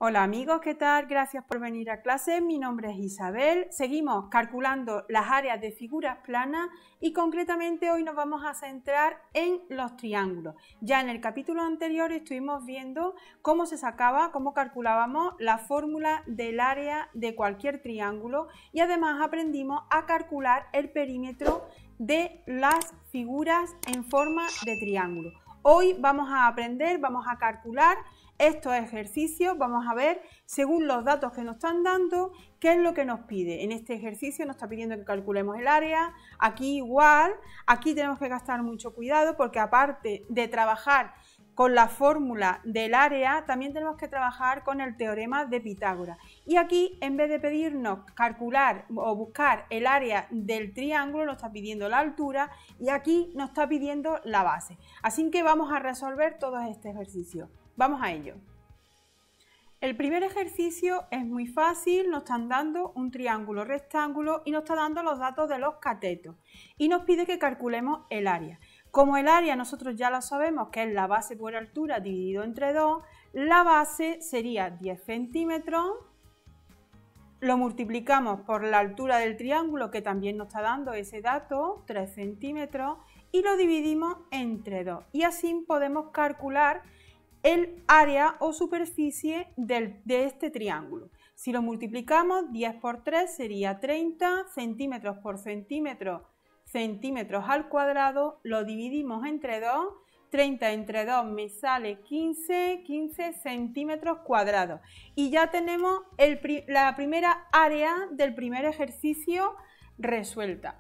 Hola amigos, ¿qué tal? Gracias por venir a clase. Mi nombre es Isabel. Seguimos calculando las áreas de figuras planas y concretamente hoy nos vamos a centrar en los triángulos. Ya en el capítulo anterior estuvimos viendo cómo se sacaba, cómo calculábamos la fórmula del área de cualquier triángulo y además aprendimos a calcular el perímetro de las figuras en forma de triángulo. Hoy vamos a calcular estos ejercicios, vamos a ver, según los datos que nos están dando, qué es lo que nos pide. En este ejercicio nos está pidiendo que calculemos el área, aquí igual, aquí tenemos que gastar mucho cuidado porque aparte de trabajar con la fórmula del área, también tenemos que trabajar con el teorema de Pitágoras. Y aquí, en vez de pedirnos calcular o buscar el área del triángulo, nos está pidiendo la altura y aquí nos está pidiendo la base. Así que vamos a resolver todos este ejercicio. Vamos a ello. El primer ejercicio es muy fácil, nos están dando un triángulo rectángulo y nos está dando los datos de los catetos y nos pide que calculemos el área. Como el área nosotros ya lo sabemos que es la base por altura dividido entre 2, la base sería 10 centímetros, lo multiplicamos por la altura del triángulo que también nos está dando ese dato, 3 centímetros, y lo dividimos entre 2 y así podemos calcular el área o superficie de este triángulo. Si lo multiplicamos, 10 por 3 sería 30 centímetros por centímetro, centímetros al cuadrado, lo dividimos entre 2, 30 entre 2 me sale 15 centímetros cuadrados. Y ya tenemos la primera área del primer ejercicio resuelta.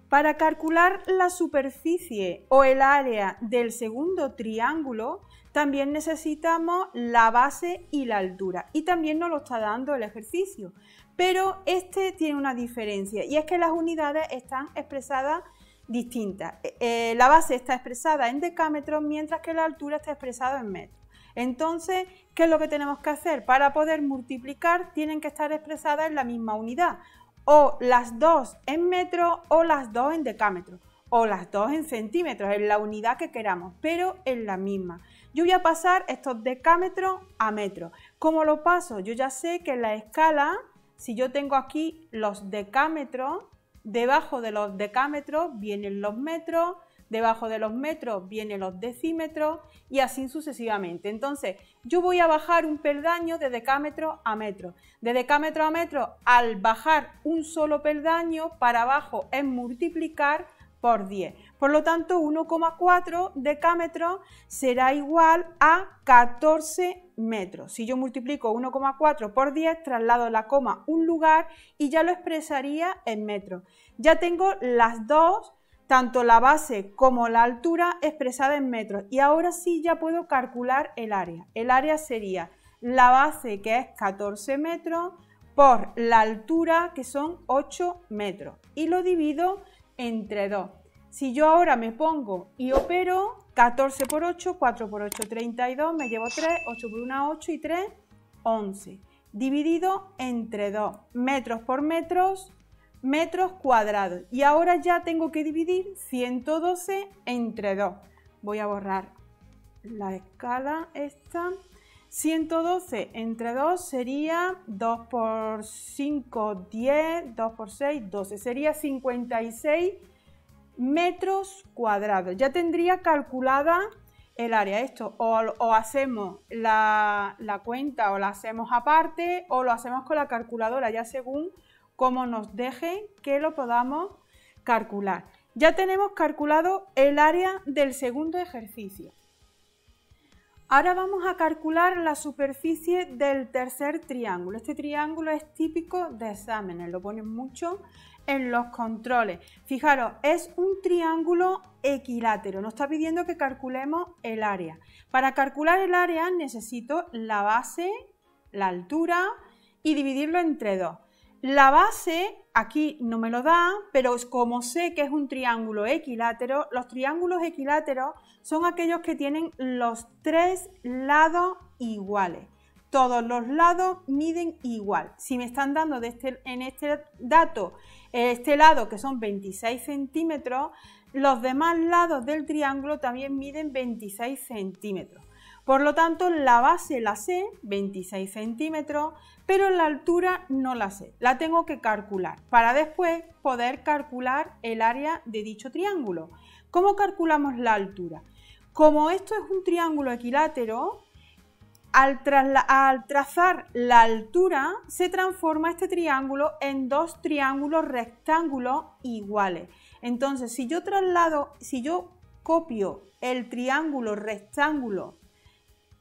Para calcular la superficie o el área del segundo triángulo, también necesitamos la base y la altura. Y también nos lo está dando el ejercicio. Pero este tiene una diferencia y es que las unidades están expresadas distintas. La base está expresada en decámetros, mientras que la altura está expresada en metros. Entonces, ¿qué es lo que tenemos que hacer? Para poder multiplicar, tienen que estar expresadas en la misma unidad. O las dos en metros o las dos en decámetros o las dos en centímetros, en la unidad que queramos, pero en la misma. Yo voy a pasar estos decámetros a metros. ¿Cómo lo paso? Yo ya sé que en la escala, si yo tengo aquí los decámetros, debajo de los decámetros vienen los metros, debajo de los metros vienen los decímetros y así sucesivamente. Entonces, yo voy a bajar un peldaño de decámetro a metro. De decámetro a metro, al bajar un solo peldaño para abajo es multiplicar por 10. Por lo tanto, 1,4 decámetros será igual a 14 metros. Si yo multiplico 1,4 por 10, traslado la coma un lugar y ya lo expresaría en metros. Ya tengo las dos, tanto la base como la altura expresada en metros y ahora sí ya puedo calcular el área. El área sería la base, que es 14 metros, por la altura, que son 8 metros, y lo divido entre 2. Si yo ahora me pongo y opero, 14 por 8, 4 por 8, 32, me llevo 3, 8 por 1, 8 y 3, 11. Dividido entre 2, metros por metros cuadrados. Y ahora ya tengo que dividir 112 entre 2. Voy a borrar la escala esta. 112 entre 2 sería 2 por 5, 10, 2 por 6, 12. Sería 56 metros cuadrados. Ya tendría calculada el área. Esto o hacemos la cuenta o la hacemos aparte o lo hacemos con la calculadora, ya según cómo nos deje que lo podamos calcular. Ya tenemos calculado el área del segundo ejercicio. Ahora vamos a calcular la superficie del tercer triángulo. Este triángulo es típico de exámenes, lo ponen mucho en los controles. Fijaros, es un triángulo equilátero, nos está pidiendo que calculemos el área. Para calcular el área necesito la base, la altura y dividirlo entre 2. La base aquí no me lo da, pero como sé que es un triángulo equilátero, los triángulos equiláteros son aquellos que tienen los 3 lados iguales. Todos los lados miden igual. Si me están dando en este dato, este lado que son 26 centímetros, los demás lados del triángulo también miden 26 centímetros. Por lo tanto, la base la sé, 26 centímetros, pero la altura no la sé, la tengo que calcular para después poder calcular el área de dicho triángulo. ¿Cómo calculamos la altura? Como esto es un triángulo equilátero, al trazar la altura se transforma este triángulo en dos triángulos rectángulos iguales. Entonces, si yo copio el triángulo rectángulo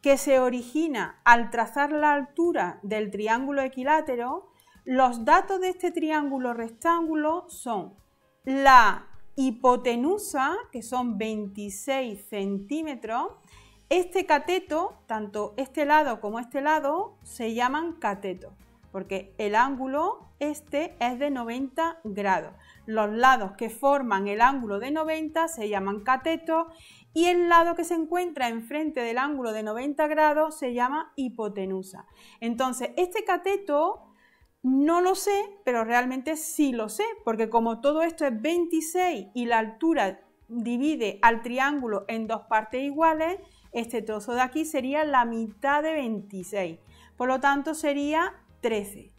que se origina al trazar la altura del triángulo equilátero, los datos de este triángulo rectángulo son la hipotenusa, que son 26 centímetros. Este cateto, tanto este lado como este lado, se llaman catetos, porque el ángulo este es de 90 grados. Los lados que forman el ángulo de 90 se llaman catetos y el lado que se encuentra enfrente del ángulo de 90 grados se llama hipotenusa. Entonces, este cateto no lo sé, pero realmente sí lo sé, porque como todo esto es 26 y la altura divide al triángulo en dos partes iguales, este trozo de aquí sería la mitad de 26, por lo tanto sería 13.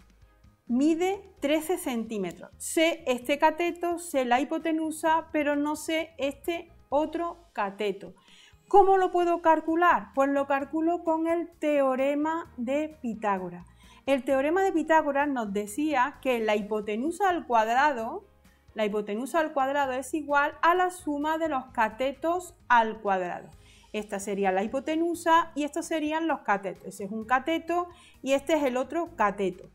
Mide 13 centímetros. Sé este cateto, sé la hipotenusa, pero no sé este otro cateto. ¿Cómo lo puedo calcular? Pues lo calculo con el teorema de Pitágoras. El teorema de Pitágoras nos decía que la hipotenusa al cuadrado es igual a la suma de los catetos al cuadrado. Esta sería la hipotenusa y estos serían los catetos. Ese es un cateto y este es el otro cateto.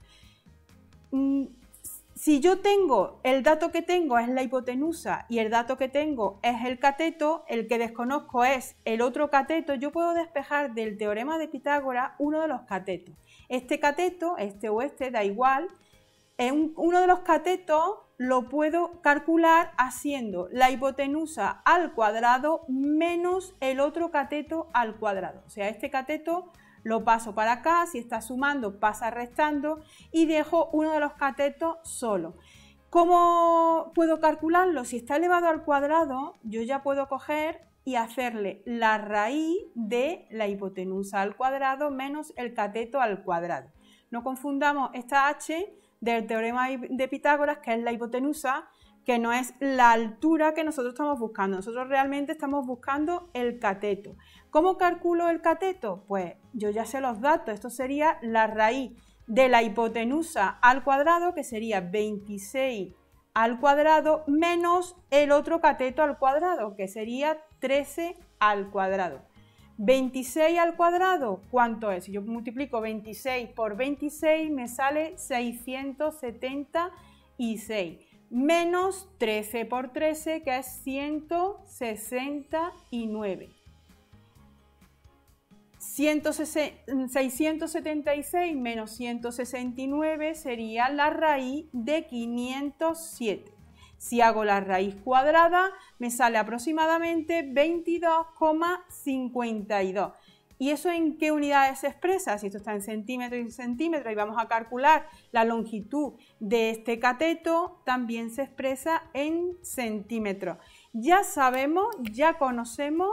Si yo tengo, el dato que tengo es la hipotenusa y el dato que tengo es el cateto, el que desconozco es el otro cateto, yo puedo despejar del teorema de Pitágoras uno de los catetos. Este cateto, este o este, da igual, uno de los catetos lo puedo calcular haciendo la hipotenusa al cuadrado menos el otro cateto al cuadrado. O sea, este cateto lo paso para acá, si está sumando pasa restando y dejo uno de los catetos solo. ¿Cómo puedo calcularlo? Si está elevado al cuadrado, yo ya puedo coger y hacerle la raíz de la hipotenusa al cuadrado menos el cateto al cuadrado. No confundamos esta h del teorema de Pitágoras, que es la hipotenusa, que no es la altura que nosotros estamos buscando. Nosotros realmente estamos buscando el cateto. ¿Cómo calculo el cateto? Pues yo ya sé los datos. Esto sería la raíz de la hipotenusa al cuadrado, que sería 26 al cuadrado, menos el otro cateto al cuadrado, que sería 13 al cuadrado. 26 al cuadrado, ¿cuánto es? Si yo multiplico 26 por 26 me sale 676, menos 13 por 13 que es 169. 676 menos 169 sería la raíz de 507. Si hago la raíz cuadrada, me sale aproximadamente 22,52. ¿Y eso en qué unidades se expresa? Si esto está en centímetros y centímetros y vamos a calcular la longitud de este cateto, también se expresa en centímetros. Ya sabemos, ya conocemos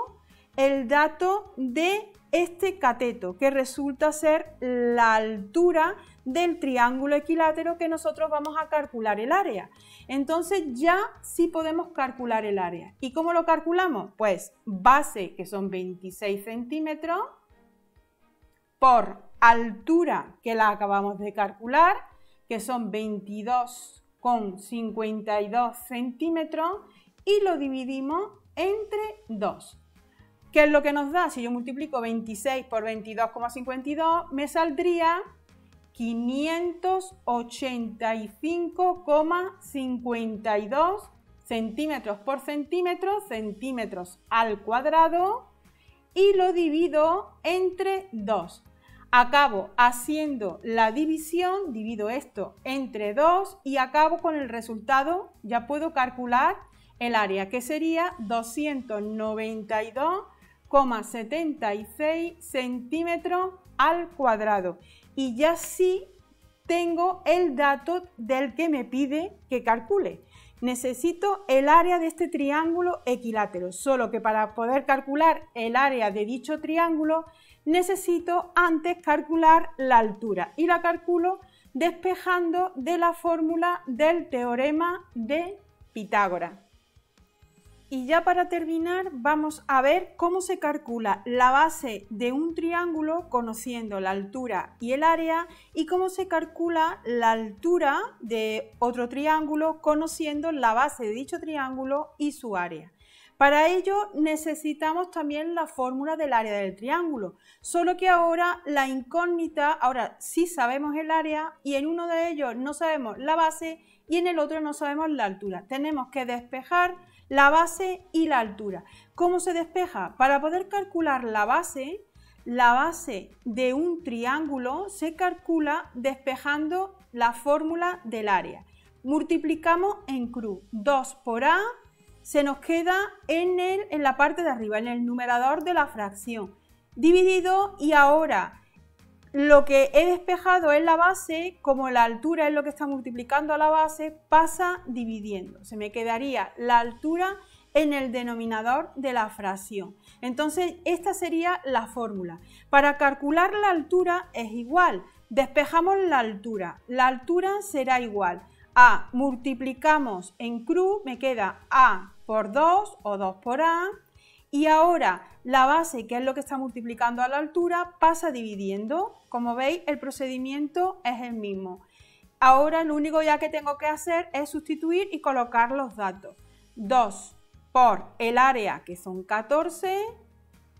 el dato de este cateto, que resulta ser la altura del triángulo equilátero que nosotros vamos a calcular el área. Entonces ya sí podemos calcular el área. ¿Y cómo lo calculamos? Pues base, que son 26 centímetros, por altura, que la acabamos de calcular, que son 22,52 centímetros, y lo dividimos entre 2. ¿Qué es lo que nos da? Si yo multiplico 26 por 22,52, me saldría 585,52 centímetros por centímetro, centímetros al cuadrado, y lo divido entre 2. Acabo haciendo la división, divido esto entre 2 y acabo con el resultado. Ya puedo calcular el área, que sería 292,76 centímetros al cuadrado. Y ya sí tengo el dato del que me pide que calcule. necesito el área de este triángulo equilátero, solo que para poder calcular el área de dicho triángulo necesito antes calcular la altura y la calculo despejando de la fórmula del teorema de Pitágoras. Y ya para terminar vamos a ver cómo se calcula la base de un triángulo conociendo la altura y el área y cómo se calcula la altura de otro triángulo conociendo la base de dicho triángulo y su área. Para ello necesitamos también la fórmula del área del triángulo, solo que ahora la incógnita, ahora sí sabemos el área y en uno de ellos no sabemos la base y en el otro no sabemos la altura. Tenemos que despejar la base y la altura. ¿Cómo se despeja? Para poder calcular la base de un triángulo se calcula despejando la fórmula del área. Multiplicamos en cruz 2 por A, se nos queda en la parte de arriba, en el numerador de la fracción, dividido y ahora lo que he despejado es la base, como la altura es lo que está multiplicando a la base, pasa dividiendo. Se me quedaría la altura en el denominador de la fracción. Entonces, esta sería la fórmula. Para calcular la altura es igual. Despejamos la altura. La altura será igual a, multiplicamos en cruz, me queda A por 2 o 2 por A. Y ahora la base, que es lo que está multiplicando a la altura, pasa dividiendo. Como veis, el procedimiento es el mismo. Ahora lo único ya que tengo que hacer es sustituir y colocar los datos. 2 por el área, que son 14,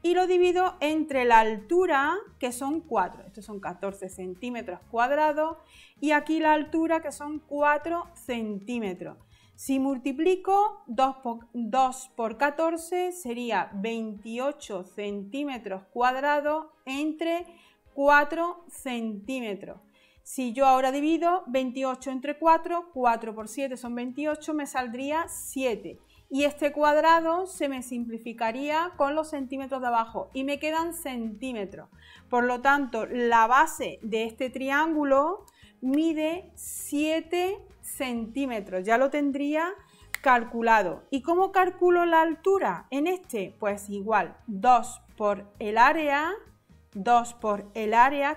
y lo divido entre la altura, que son 4. Estos son 14 centímetros cuadrados, y aquí la altura, que son 4 centímetros. Si multiplico 2 por 14 sería 28 centímetros cuadrados entre 4 centímetros. Si yo ahora divido 28 entre 4, 4 por 7 son 28, me saldría 7. Y este cuadrado se me simplificaría con los centímetros de abajo y me quedan centímetros. Por lo tanto, la base de este triángulo mide 7 centímetros, ya lo tendría calculado. ¿Y cómo calculo la altura en este? Pues igual, 2 por el área,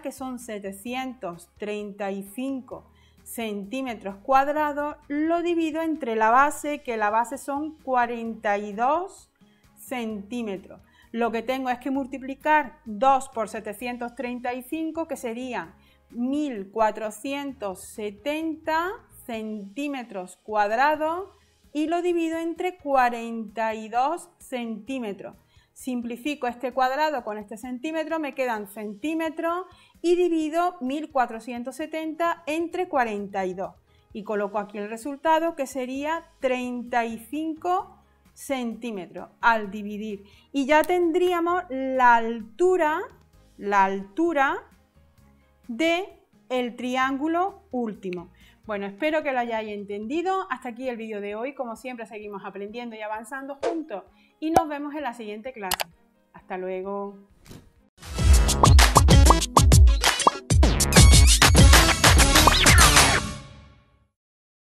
que son 735 centímetros cuadrados, lo divido entre la base, que la base son 42 centímetros. Lo que tengo es que multiplicar 2 por 735, que serían 1470 centímetros cuadrados, y lo divido entre 42 centímetros. Simplifico este cuadrado con este centímetro, me quedan centímetros y divido 1470 entre 42 y coloco aquí el resultado, que sería 35 centímetros al dividir, y ya tendríamos la altura del triángulo último. Bueno, espero que lo hayáis entendido. Hasta aquí el vídeo de hoy. Como siempre, seguimos aprendiendo y avanzando juntos y nos vemos en la siguiente clase. Hasta luego.